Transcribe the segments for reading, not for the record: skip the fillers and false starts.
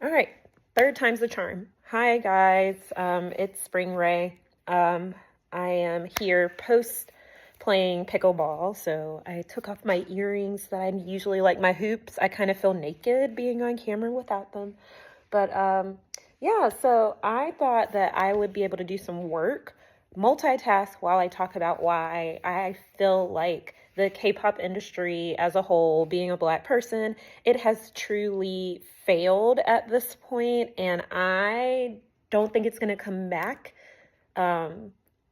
All right, third time's the charm. Hi guys, it's Spring Ray. I am here post playing pickleball, so I took off my earrings that I usually like my hoops. I kind of feel naked being on camera without them. But yeah, so I thought that I would be able to do some work, multitask while I talk about why I feel like the K-pop industry as a whole, being a Black person, it has truly failed at this point, and I don't think it's going to come back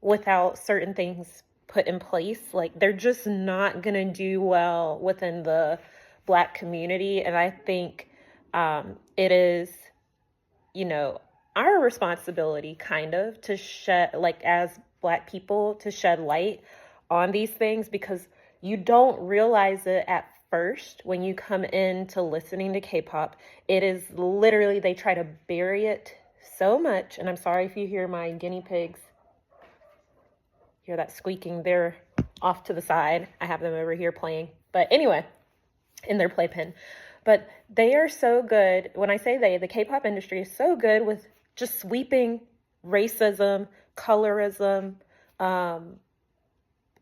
without certain things put in place. Like, they're just not going to do well within the Black community, and I think it is, our responsibility kind of to shed, like, as Black people, to shed light on these things, because you don't realize it at first when you come into listening to K-pop. It is literally, they try to bury it so much. And I'm sorry if you hear my guinea pigs, hear that squeaking, they're off to the side. I have them over here playing. But anyway, in their playpen. But they are so good. When I say they, the K-pop industry is so good with just sweeping racism, colorism,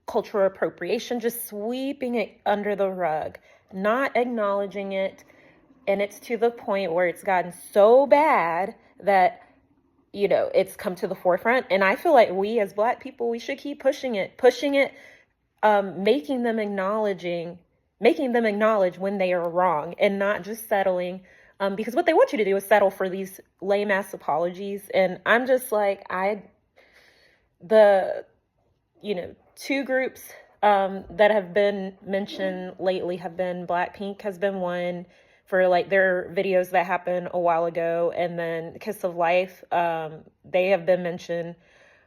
cultural appropriation, just sweeping it under the rug, not acknowledging it. And it's to the point where it's gotten so bad that, it's come to the forefront. And I feel like we as Black people, we should keep pushing it, making them acknowledge when they are wrong and not just settling. Because what they want you to do is settle for these lame ass apologies. And I'm just like, two groups that have been mentioned lately have been Blackpink has been one for like their videos that happened a while ago, and then Kiss of Life, they have been mentioned.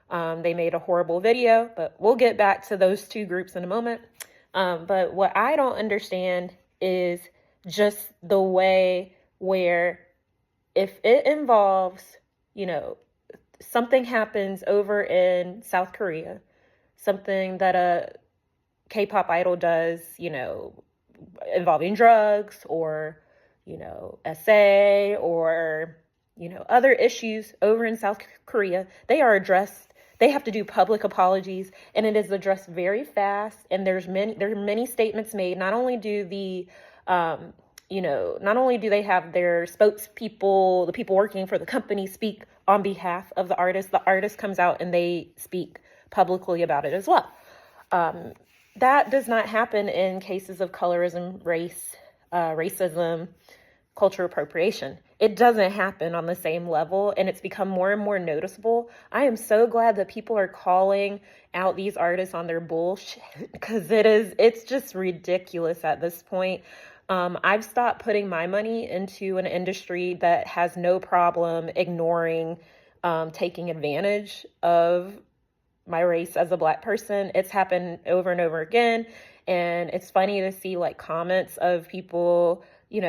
They made a horrible video, but we'll get back to those two groups in a moment. But what I don't understand is just the way where if it involves, something happens over in South Korea, something that a K-pop idol does, involving drugs or, SA or, other issues over in South Korea, they are addressed. They have to do public apologies, and it is addressed very fast. And there are many statements made. Not only do not only do they have their spokespeople, the people working for the company, speak on behalf of the artist comes out and they speak publicly about it as well. That does not happen in cases of colorism, racism, cultural appropriation. It doesn't happen on the same level, and it's become more and more noticeable. I am so glad that people are calling out these artists on their bullshit, because it's just ridiculous at this point. I've stopped putting my money into an industry that has no problem ignoring, taking advantage of my race as a Black person. It's happened over and over again. And it's funny to see like comments of people,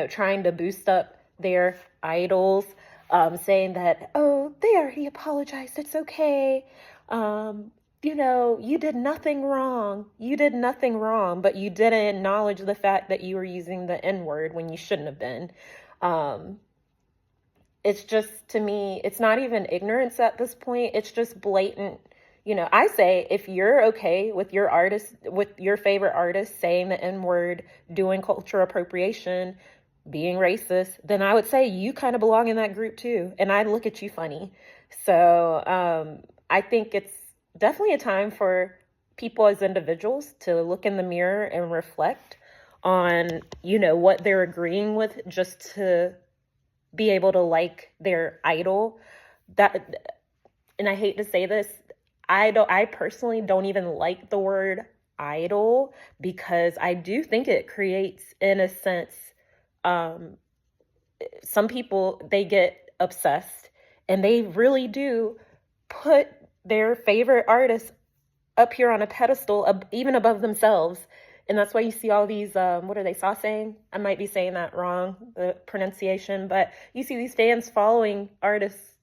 trying to boost up their idols, saying that, oh, they already apologized, it's okay. You did nothing wrong. But you didn't acknowledge the fact that you were using the N-word when you shouldn't have been. It's just, to me, it's not even ignorance at this point. It's just blatant. I say, if you're okay with your favorite artist saying the N-word, doing cultural appropriation, being racist, then I would say you kind of belong in that group too. And I'd look at you funny. So I think it's definitely a time for people as individuals to look in the mirror and reflect on, what they're agreeing with, just to be able to like their idol. And I hate to say this, I personally don't even like the word idol, because I do think it creates, in a sense, some people, they get obsessed and they really do put their favorite artists up here on a pedestal, even above themselves. And that's why you see all these, what are they, saying? I might be saying that wrong, the pronunciation, but you see these fans following artists,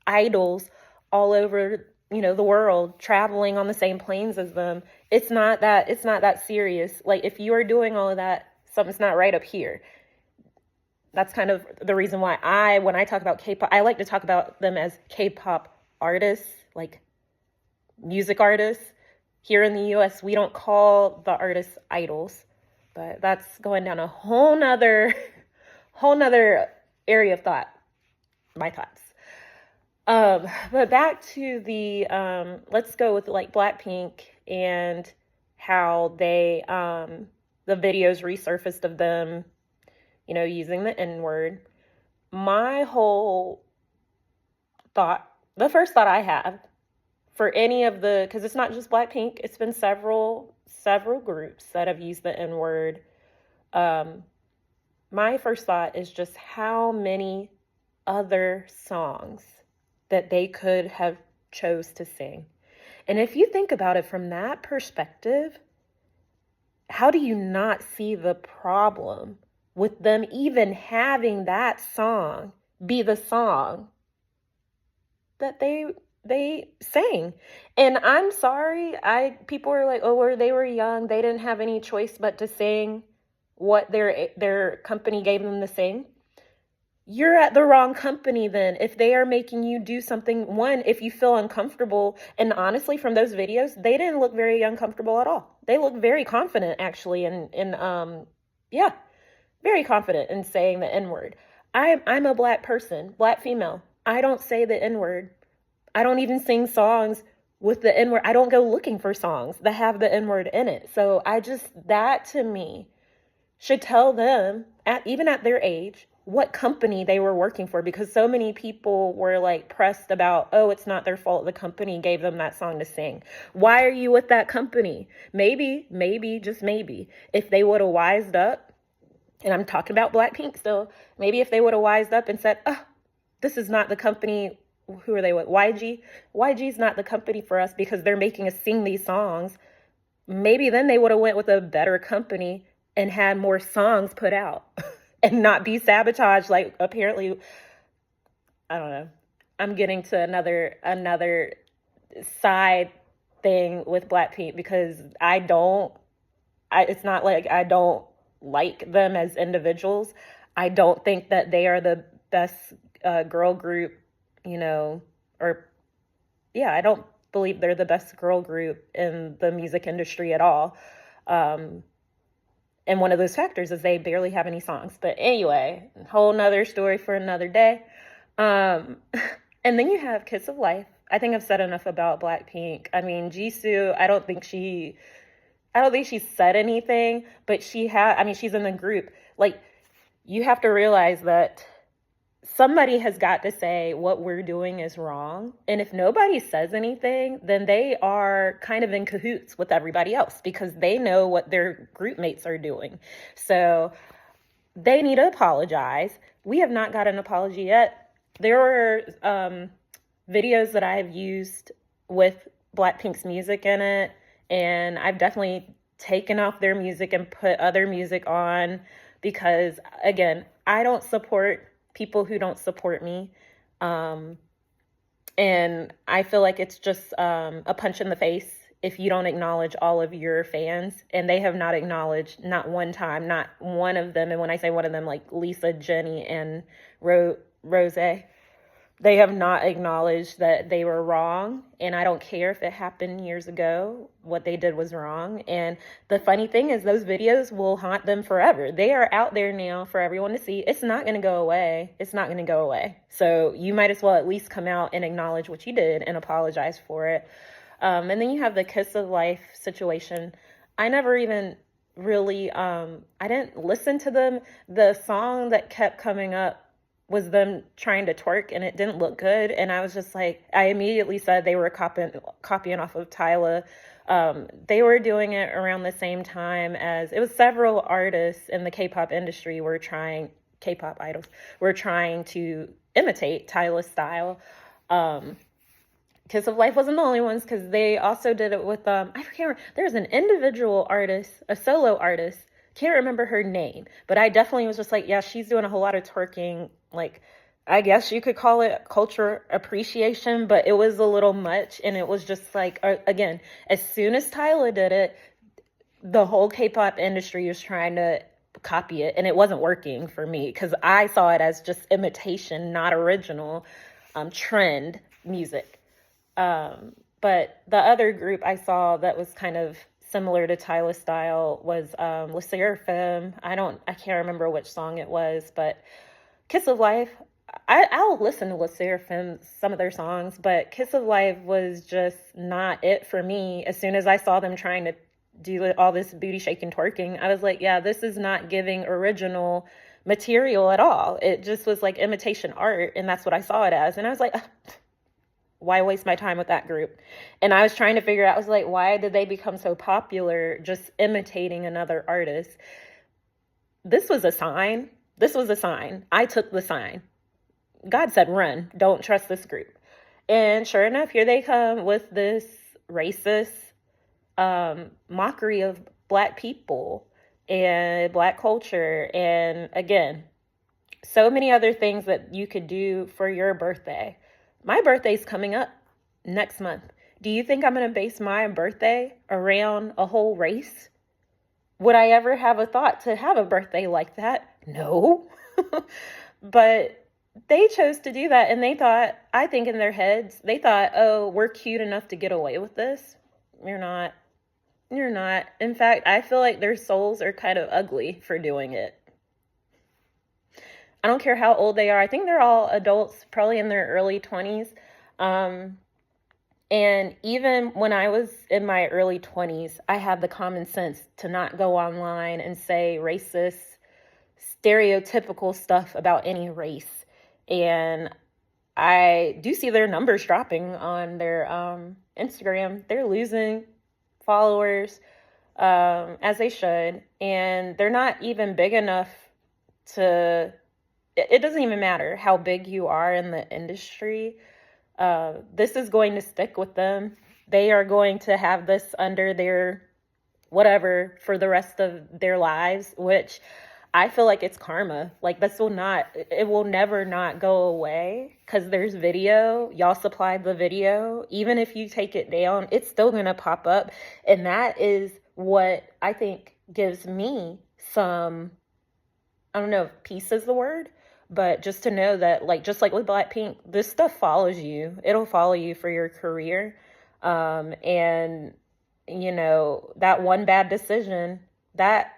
idols, all over, the world, traveling on the same planes as them. It's not that serious. Like, if you are doing all of that, something's not right up here. that's kind of the reason why when I talk about K-pop, I like to talk about them as K-pop artists, like music artists. Here in the US, we don't call the artists idols, but that's going down a whole nother area of thought, my thoughts. But back to the, let's go with like Blackpink and how they, the videos resurfaced of them, you know, using the N-word. My whole thought, the first thought I have for any of the, because it's not just Blackpink, it's been several groups that have used the N-word. My first thought is just how many other songs that they could have chose to sing. And if you think about it from that perspective, how do you not see the problem with them even having that song be the song that they sang? And I'm sorry, people were like, oh, they were young, they didn't have any choice but to sing what their company gave them to sing. You're at the wrong company then. If they are making you do something, one, if you feel uncomfortable, and honestly, from those videos, they didn't look very uncomfortable at all. They look very confident, actually, yeah, very confident in saying the N-word. I'm a Black person, Black female. I don't say the N-word. I don't even sing songs with the N-word. I don't go looking for songs that have the N-word in it. So that to me should tell them, even at their age, what company they were working for, because so many people were like pressed about, oh, it's not their fault, the company gave them that song to sing. Why are you with that company? Maybe, just maybe, if they would have wised up, and I'm talking about Blackpink still, maybe if they would have wised up and said, oh, this is not the company, who are they with, YG? YG's not the company for us because they're making us sing these songs. Maybe then they would have went with a better company and had more songs put out. And not be sabotaged, like apparently, I don't know. I'm getting to another side thing with Blackpink because it's not like I don't like them as individuals. I don't think that they are the best girl group, you know, I don't believe they're the best girl group in the music industry at all. And one of those factors is they barely have any songs. But anyway, whole nother story for another day. And then you have Kiss of Life. I think I've said enough about Blackpink. I mean, Jisoo, I don't think she said anything, but she's in the group. Like, you have to realize that somebody has got to say what we're doing is wrong. And if nobody says anything, then they are kind of in cahoots with everybody else because they know what their group mates are doing. So they need to apologize. We have not got an apology yet. There were videos that I have used with Blackpink's music in it, and I've definitely taken off their music and put other music on because, again, I don't support people who don't support me. And I feel like it's just a punch in the face if you don't acknowledge all of your fans. And they have not acknowledged, not one time, not one of them. And when I say one of them, like Lisa, Jenny, and Rose, they have not acknowledged that they were wrong. And I don't care if it happened years ago. What they did was wrong. And the funny thing is those videos will haunt them forever. They are out there now for everyone to see. It's not going to go away. It's not going to go away. So you might as well at least come out and acknowledge what you did and apologize for it. And then you have the Kiss of Life situation. I never even really, I didn't listen to them. The song that kept coming up was them trying to twerk, and it didn't look good. And I was just like, I immediately said they were copying off of Tyla. They were doing it around the same time as, it was several artists in the K-pop industry K-pop idols were trying to imitate Tyla's style. Kiss of Life wasn't the only ones, because they also did it with, I can't remember, there's an individual artist, a solo artist, can't remember her name, but I definitely was just like, yeah, she's doing a whole lot of twerking. Like, I guess you could call it culture appreciation, but it was a little much. And it was just like, again, as soon as Tyla did it, the whole K-pop industry was trying to copy it, and it wasn't working for me because I saw it as just imitation, not original trend music. But the other group I saw that was kind of similar to Tyler's style was Le Seraphim. I can't remember which song it was, but Kiss of Life. I'll listen to Le Seraphim, some of their songs, but Kiss of Life was just not it for me. As soon as I saw them trying to do all this booty shaking twerking, I was like, yeah, this is not giving original material at all. It just was like imitation art, and that's what I saw it as. And I was like, why waste my time with that group? And I was trying to figure out, I was like, why did they become so popular just imitating another artist? This was a sign. This was a sign. I took the sign. God said, run, don't trust this group. And sure enough, here they come with this racist mockery of Black people and Black culture. And again, so many other things that you could do for your birthday. My birthday's coming up next month. Do you think I'm going to base my birthday around a whole race? Would I ever have a thought to have a birthday like that? No. But they chose to do that, and they thought, I think in their heads, they thought, oh, we're cute enough to get away with this. You're not. You're not. In fact, I feel like their souls are kind of ugly for doing it. I don't care how old they are. I think they're all adults, probably in their early 20s. And even when I was in my early 20s, I had the common sense to not go online and say racist, stereotypical stuff about any race. And I do see their numbers dropping on their Instagram. They're losing followers, as they should. And they're not even big enough to... It doesn't even matter how big you are in the industry. This is going to stick with them. They are going to have this under their whatever for the rest of their lives, which I feel like it's karma. Like it will never not go away because there's video. Y'all supplied the video. Even if you take it down, it's still going to pop up. And that is what I think gives me some, I don't know if peace is the word, but just to know that, like, just like with Blackpink, this stuff follows you. It'll follow you for your career. And, you know, that one bad decision, that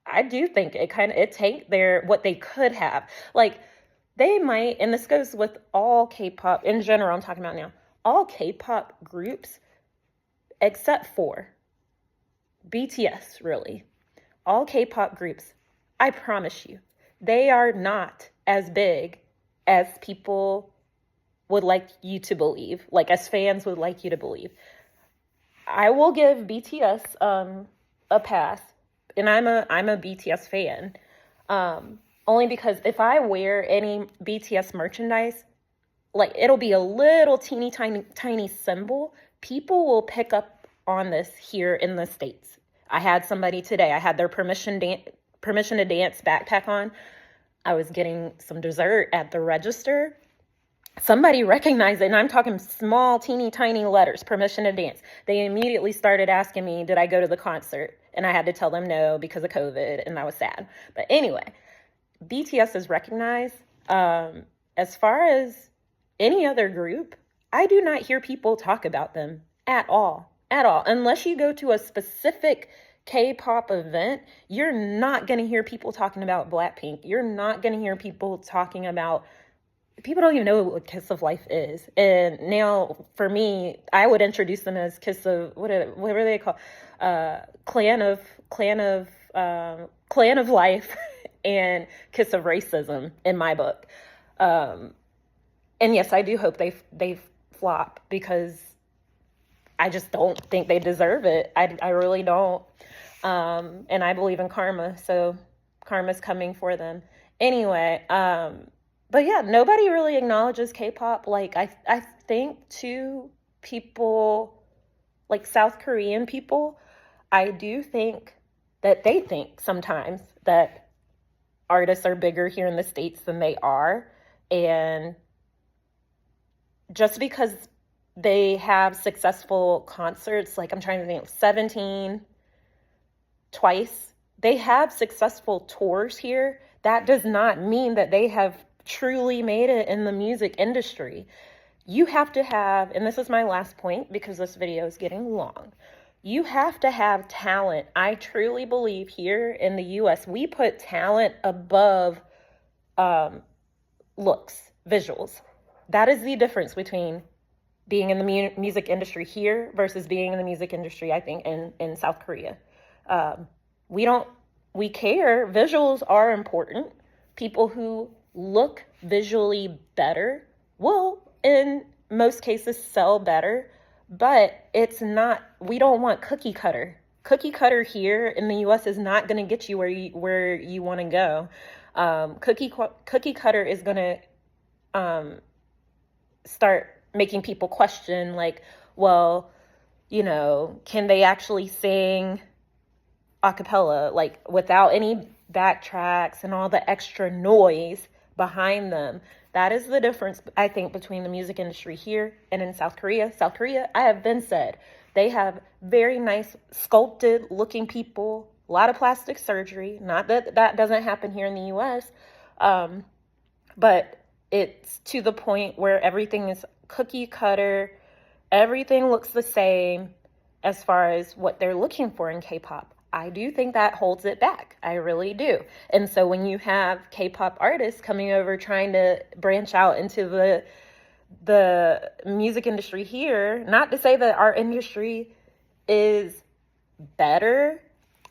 I do think it tanked what they could have. Like, they might, and this goes with all K-pop in general, I'm talking about now, all K-pop groups, except for BTS, really. All K-pop groups, I promise you, they are not as big as people would like you to believe, like as fans would like you to believe. I will give BTS a pass, and I'm a BTS fan, only because if I wear any BTS merchandise, like it'll be a little teeny tiny symbol. People will pick up on this here in the States. I had somebody today. I had their permission to dance backpack on. I was getting some dessert at the register. Somebody recognized it, and I'm talking small, teeny, tiny letters, permission to dance. They immediately started asking me, did I go to the concert? And I had to tell them no because of COVID, and I was sad. But anyway, BTS is recognized. As far as any other group, I do not hear people talk about them at all, unless you go to a specific K-pop event. You're not going to hear people talking about Blackpink. You're not going to hear people talking about, people don't even know what Kiss of Life is. And now for me, I would introduce them as Kiss of, what are they called? Clan of Life and Kiss of Racism in my book. And yes, I do hope they flop because I just don't think they deserve it. I really don't. And I believe in karma, so karma's coming for them. Anyway, but yeah, nobody really acknowledges K-pop. Like, I think to people, like South Korean people, I do think that they think sometimes that artists are bigger here in the States than they are. And just because they have successful concerts, like I'm trying to think, 17 twice they have successful tours here. That does not mean that they have truly made it in the music industry. You have to have, and this is my last point because this video is getting long, you have to have talent. I truly believe here in the US, we put talent above looks, visuals. That is the difference between being in the music industry here versus being in the music industry, I think, in South Korea. We care. Visuals are important. People who look visually better will, in most cases, sell better, but it's not, we don't want cookie cutter. Cookie cutter here in the US is not going to get you where you want to go. Cookie cutter is going to start making people question, like, well, you know, can they actually sing a cappella, like without any backtracks and all the extra noise behind them? That is the difference, I think, between the music industry here and in South Korea. South Korea, I have been said, they have very nice sculpted looking people, a lot of plastic surgery. Not that that doesn't happen here in the US, but it's to the point where everything is cookie cutter. Everything looks the same as far as what they're looking for in K-pop. I do think that holds it back. I really do. And so when you have K-pop artists coming over trying to branch out into the music industry here, not to say that our industry is better.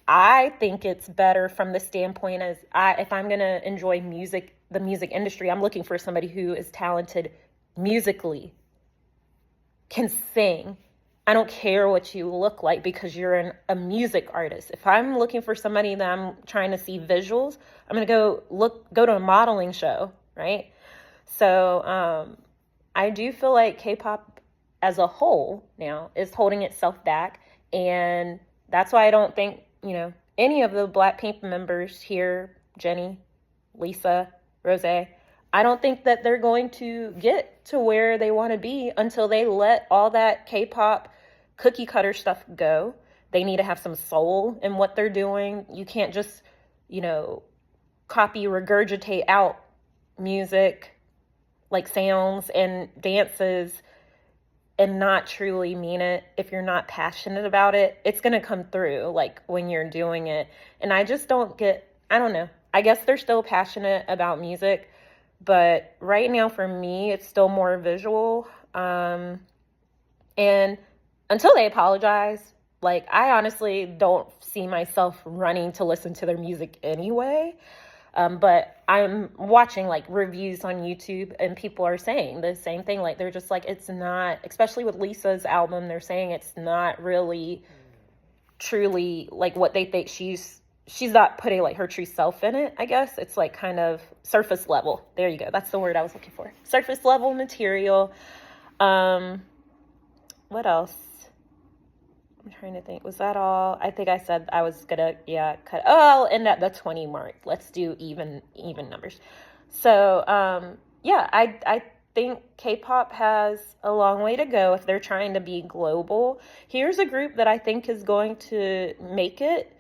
I think it's better from the standpoint as if I'm going to enjoy music, the music industry, I'm looking for somebody who is talented musically, can sing. I don't care what you look like because you're a music artist. If I'm looking for somebody that I'm trying to see visuals, I'm going to go to a modeling show, right? So I do feel like K-pop as a whole now is holding itself back. And that's why I don't think, you know, any of the Blackpink members here, Jennie, Lisa, Rose, I don't think that they're going to get to where they want to be until they let all that K-pop cookie cutter stuff go. They need to have some soul in what they're doing. You can't just, you know, copy, regurgitate out music, like sounds and dances, and not truly mean it. If you're not passionate about it, it's going to come through, like, when you're doing it. And I just don't get, I don't know. I guess they're still passionate about music, but right now for me, it's still more visual. And until they apologize, like, I honestly don't see myself running to listen to their music anyway. But I'm watching, like, reviews on YouTube, and people are saying the same thing. Like, they're just like, it's not, especially with Lisa's album, they're saying it's not really truly, like, what they think. She's not putting, like, her true self in it, I guess. It's, like, kind of surface level. There you go. That's the word I was looking for. Surface level material. What else? I'm trying to think. Was that all? I think I said I was gonna, cut. Oh, I'll end at the 20 mark. Let's do even numbers. So, I think K-pop has a long way to go if they're trying to be global. Here's a group that I think is going to make it.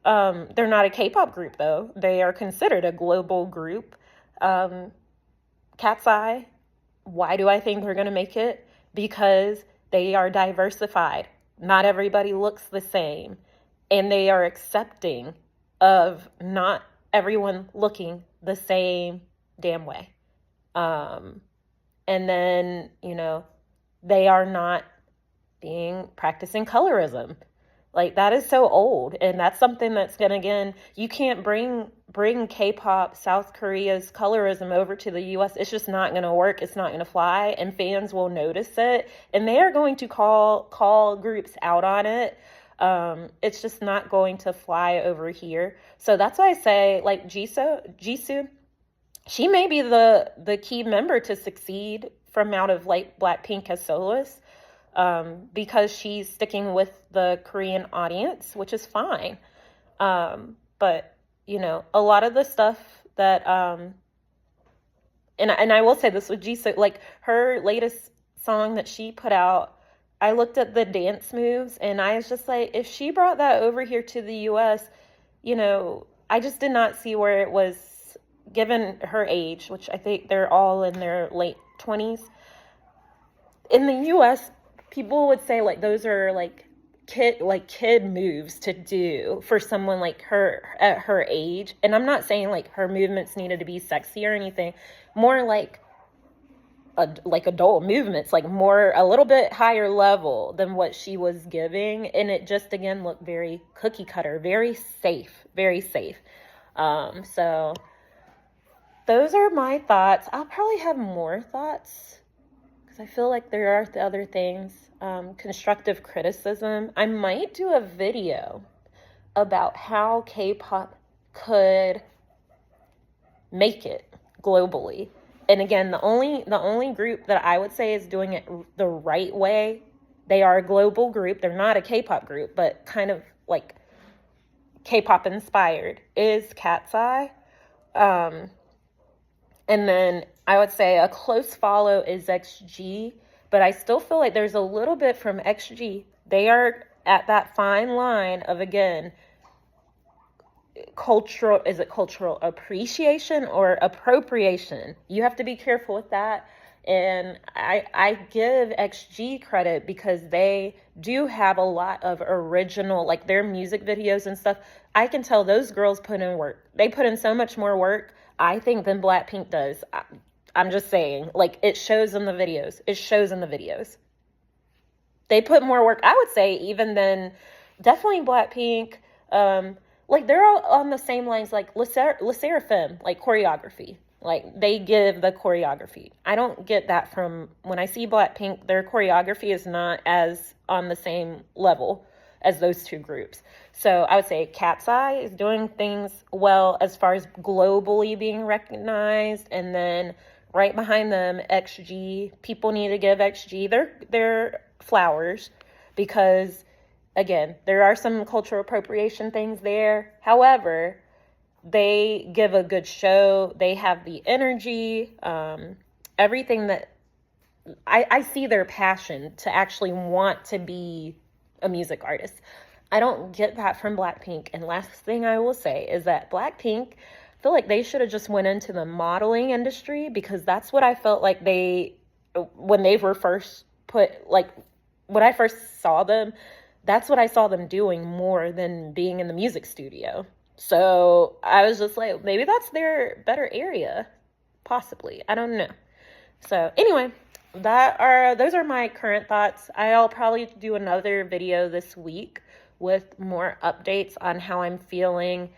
They're not a K-pop group, though. They are considered a global group. Cat's Eye. Why do I think they're going to make it? Because they are diversified. Not everybody looks the same, and they are accepting of not everyone looking the same damn way. And then, you know, they are not practicing colorism. Like, that is so old, and that's something that's gonna, again, you can't bring K-pop, South Korea's colorism over to the US. It's just not gonna work. It's not gonna fly, and fans will notice it, and they are going to call groups out on it. It's just not going to fly over here. So that's why I say, like, Jisoo, she may be the key member to succeed from out of, like, Blackpink as soloist. Because she's sticking with the Korean audience, which is fine. But, you know, a lot of the stuff that, and I will say this with Jisoo, like, her latest song that she put out, I looked at the dance moves, and I was just like, if she brought that over here to the US, I just did not see where it was, given her age, which I think they're all in their late 20s. In the US, people would say like those are like kid moves to do for someone like her at her age. And I'm not saying like her movements needed to be sexy or anything, more like adult movements, like more a little bit higher level than what she was giving. And it just again looked very cookie cutter, very safe, very safe. So those are my thoughts. I'll probably have more thoughts because I feel like there are other things. Constructive criticism. I might do a video about how K-pop could make it globally. And again, the only group that I would say is doing it the right way, they are a global group. They're not a K-pop group, but kind of like K-pop inspired, is Cat's Eye. And then I would say a close follow is XG, but I still feel like there's a little bit from XG. They are at that fine line of, again, cultural appreciation or appropriation? You have to be careful with that. And I give XG credit because they do have a lot of original, like their music videos and stuff. I can tell those girls put in work. They put in so much more work, I think, than Blackpink does. I'm just saying, like, it shows in the videos. It shows in the videos. They put more work, I would say, even than definitely Blackpink. Like, they're all on the same lines, like Le Sserafim, like choreography. Like, they give the choreography. I don't get that from, when I see Blackpink, their choreography is not as on the same level as those two groups. So I would say Cat's Eye is doing things well as far as globally being recognized. And then right behind them, XG. People need to give XG their flowers because, again, there are some cultural appropriation things there. However, they give a good show. They have the energy, everything that I see their passion to actually want to be a music artist. I don't get that from Blackpink. And last thing I will say is that Blackpink, I feel like they should have just went into the modeling industry, because that's what I felt like when they were first when I first saw them, that's what I saw them doing more than being in the music studio. So I was just like, maybe that's their better area, possibly. I don't know. So anyway, those are my current thoughts. I'll probably do another video this week with more updates on how I'm feeling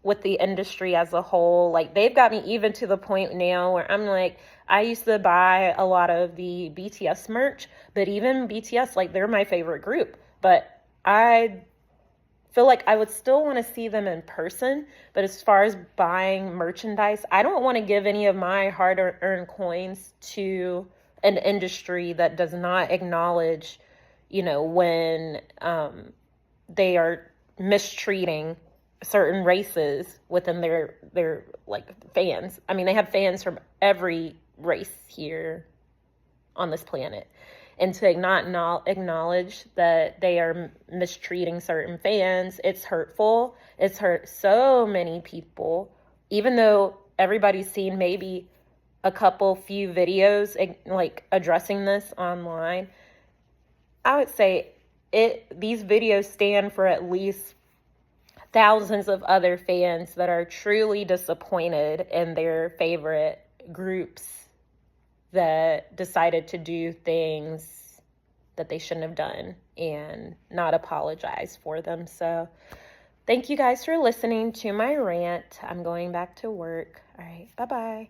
with the industry as a whole. Like, they've got me even to the point now where I'm like, I used to buy a lot of the BTS merch, but even BTS, like, they're my favorite group, but I feel like I would still want to see them in person. But as far as buying merchandise, I don't want to give any of my hard-earned coins to an industry that does not acknowledge, when they are mistreating certain races within their like fans. I mean, they have fans from every race here on this planet. And to not acknowledge that they are mistreating certain fans, it's hurtful. It's hurt so many people, even though everybody's seen maybe a few videos like addressing this online. I would say these videos stand for at least thousands of other fans that are truly disappointed in their favorite groups that decided to do things that they shouldn't have done and not apologize for them. So thank you guys for listening to my rant. I'm going back to work. All right, bye-bye.